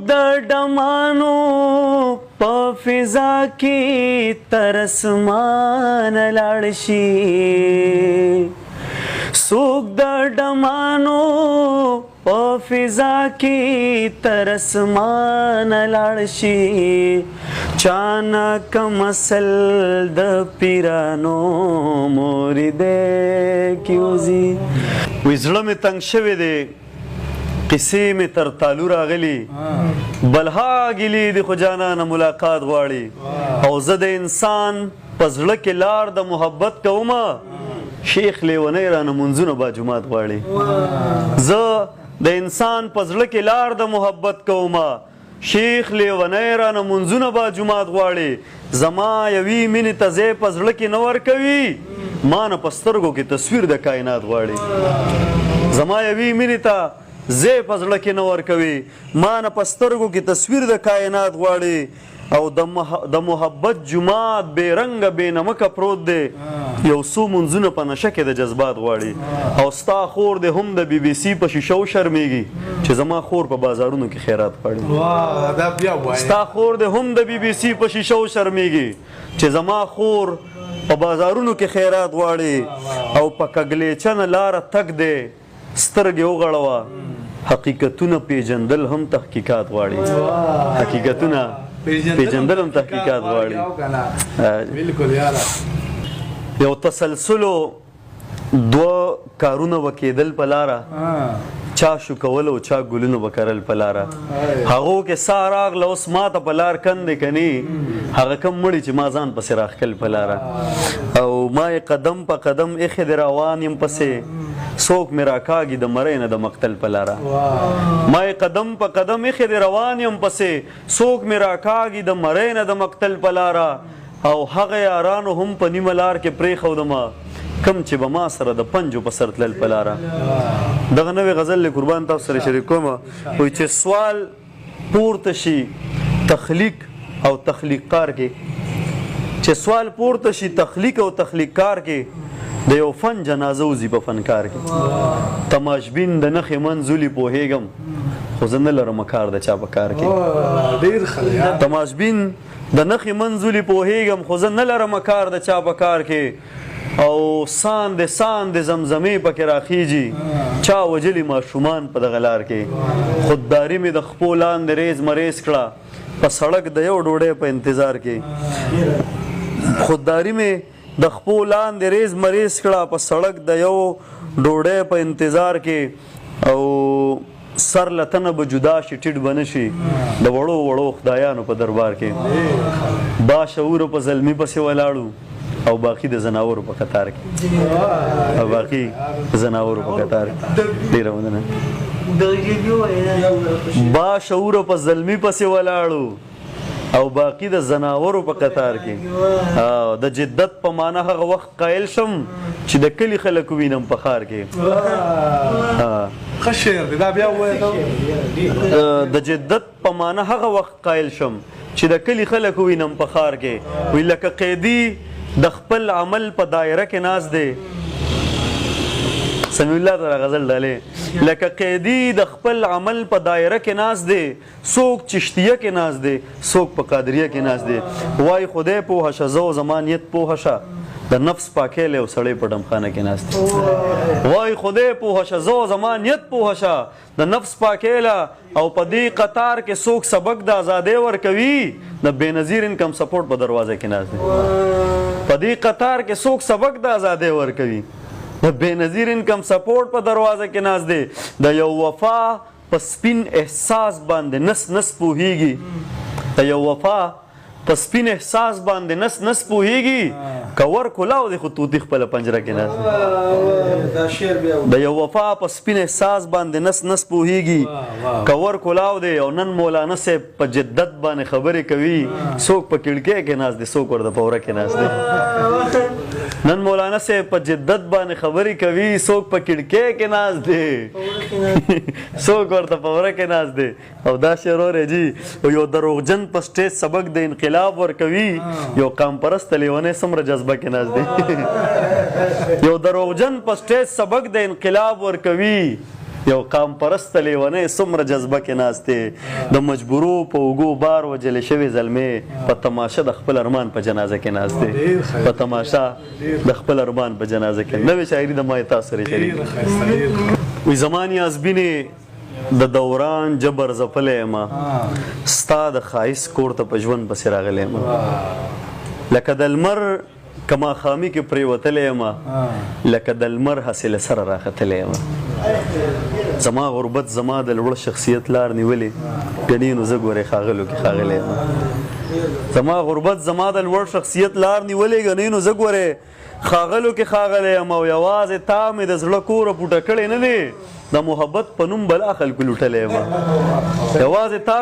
د ډمانو په فضا کې تر اسمان لاړ شي څوک د ډمانو په فضا کې تر اسمان لاړ شي چانا کمسل د پیرانو مورده کیوزی وی زړه مې تنګ شوی دی قصې مې تر تالو راغلي بلها ګیلي د خو جانانه ملاقات غواړي او زه د انسان په زړه کې لار د محبت کومه شیخ لیونی رانه منځونه با جومات غواړي زه د انسان په زړه کې لار د محبت کومه شیخ لیونی رانه منځونه با جومات غواړي زما یوې مینې ته ځای په زړه کې نه ورکوي ما نه په سترګو کې تصویر د کائنات غواړي زما یوې مینې ته ځای په زړه کې نه ورکوي ما نه په سترګو کې تصویر د کائنات غواړي او د محبت جماعت بې رنګه بې نمکه پروت دی یو څو منځونه په نشه کې د جذبات غواړي او ستا خور دی هم د بی بی سی په شیشه وشرمېږي چې زما خور په بازارونو کې خیرات غواړي ستا خور دی هم د بی بی سی په شیشه وشرمېږي چې زما خور په بازارونو کې خیرات غواړي او په کږلېچنه لاره تګ دی سترګې وغړوه حقیقتونه پیژندل هم تحقیقات غواړي حقیقتونه پیژندل هم تحقیقات غواړي یو تسلسلو دوه کارونه وکېدل په لاره چا شو کول او چا ګلونه وکرل په لاره هغو کې سا راغله اوس ماته په لار کندې کني هغه کم مړي چې ما ځان پسې راښکل په لاره او ما یې قدم په قدم ایښې د روان یم پسې څوک مې راکاږي د مرۍ نه د مقتل په لاره ما یې قدم په قدم ایښې د روان یم پسې څوک مې راکاږي د مرۍ نه د مقتل په لاره او هغه یارانو هم په نیمه لار کې پرېښودمه کم چې به ما سره د پنجو په سر تلل په لاره دغه نوې غزل له قربان تاسو سره شریک کوم وایي چې سوال پورته شي تخلیق او تخلیق کار کې چې سوال پورته شي تخلیق او تخلیق کار کې د یو فن جنازه وځي په فنکار کې تماشبین د نښې منځولي پوهېږم خو زه نه لرم کار د چا په کار کې تماشبین د نښې منځولي پوهېږم خو زه نه لرم کار د چا په کار کې او ساندې ساندې زمزمې پکې راخیږي چا وجلي ماشومان په دغه لار کې خودداري مې د خپو لاندې ریز مریز کړه په سړک د یو ډوډۍ په انتظار کې خودداري مې د خپو لاندې ریز مریز کړه په سړک د یو ډوډۍ په انتظار کې او سر لتنه به جدا شي ټیټ به نه شي د وړو وړو خدایانو په دربار کې با شعورو په زلمي پسې ولاړو او باقي د زناورو په قطار کې او باقي زناورو په قطار کې ډېره مننه با شعورو په زلمي پسې ولاړو او باقي د زناورو په قطار کې د جدت په معنا هغه وخت قایل شم چې د کلي خلک وینم په ښار کې د جدت په معنا هغه وخت قایل شم چې د کلي خلک وینم په ښار کې وی لکه قیدي د خپل عمل په دایره کې ناز دی سمیع الله تعالی غزل ډالې لکه قیدي د خپل عمل په دایره کې ناز دی څوک چشتیه کې ناز دی څوک په قادریه کې ناز دی وای خدای پوهه شه زه زمانیت پوهه شه د نفس پاکیلی او سړی په ډمخانه کې ناست دی وای خدای پوهه شه زه زمانیت پوهه شه د نفس پاکیله او په دې قطار کې څوک سبق د ازادۍ ورکوي د بېنظیر انکم سپورټ په دروازه کې ناست دی په دې قطار کې څوک سبق د ازادۍ ورکوي د بېنظیر انکم سپورټ په دروازه کې ناست دی د یو وفا په سپین احساس باندې نس نس پوهیږي د یو وفا په سپین احساس باندې نس نس پوهیږي کور کلاو دی خو توتی خپل پنجره کې ناست د یو وفا په سپین احساس باندې نس نس پوهیږي کور کلاو دی او نن مولانا صاحب په جدت باندې خبرې کوي څوک په کړکۍ کې ناست دی څوک ورته په وره کې ناست دی نن مولانا صاحب په جدت باندې خبرې کوي څوک په کړکۍ کې ناست دی څوک ورته په وره کې ناست دی او دا شعر اورې جي یو دروغجن په سټیج سبق د انقلاب ورکوي یو قام پرست لیونی څومره جذبه کې ناست دی یو دروغجن په سټیج سبق د انقلاب ورکوي یو قام پرسته لیونی څومره جذبه کې ناستې د مجبورو په اوږو بار وجلې شوې زلمې په تماشه د خپل ارمان په جنازه کې ناستې په تماشه د خپل ارمان په جنازه کې نوې شاعري د ما تاسو سره شریک وي زمان یازبینې د دوران جبر ځپلی یم ستا د ښایست کور ته په ژوند پسې راغلی یم لکه د لمر که ماښامي کې پرېوتلی یم لکه د لمر هسې له سره راختلی یم زما غربت زما د لوړ شخصیت لار نیولې ګنې نو زه ګورې ښاغلو کې ښاغلی یم زما غربت زما د لوړ شخصیت لار نیولې ګنې نو زه ګورې ښاغلو کې ښاغلی یم او یوازې تا مې د زړه کوره پوټه کړې نه دی د محبت په نوم بلا خلکو لوټلی یم یوازې تا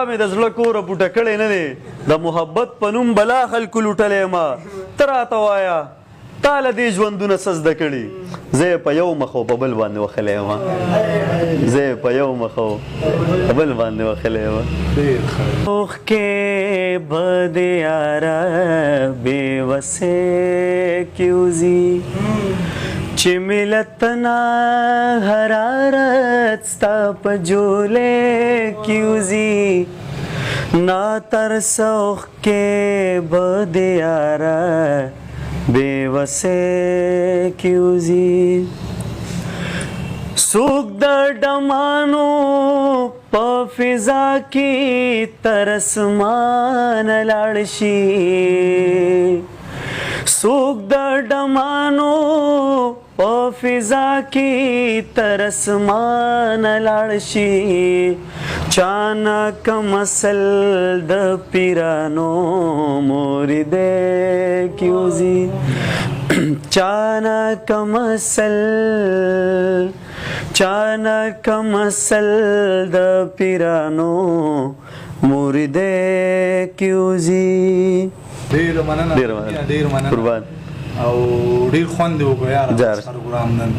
مې د زړه کوره پوټه کړې نه دی د محبت په نوم بلا خلکو لوټلی یم ته راته وایه تا له دې ژوندونه څه زده کړي زه یې په یو مخ او په بل باندې وښلی یم اوښکې به د یاره بېوسې کې وځي چې ملت نه حرارت ستا په جولې کې وځي ناترسه اوښکې به د یاره بېوسې کې وځي څوک د ډمانو په فضا کې تر اسمانه لاړ شي څوک د ډمانو په فضا کې تر اسمانه لاړ شي چانا کم اصل د پیرانو موریدې کې وځي چانا کم اصل د پیرانو موریدې کې وځي ډېر مننه قربان او ډېر خوند وکړ یار ګرام نن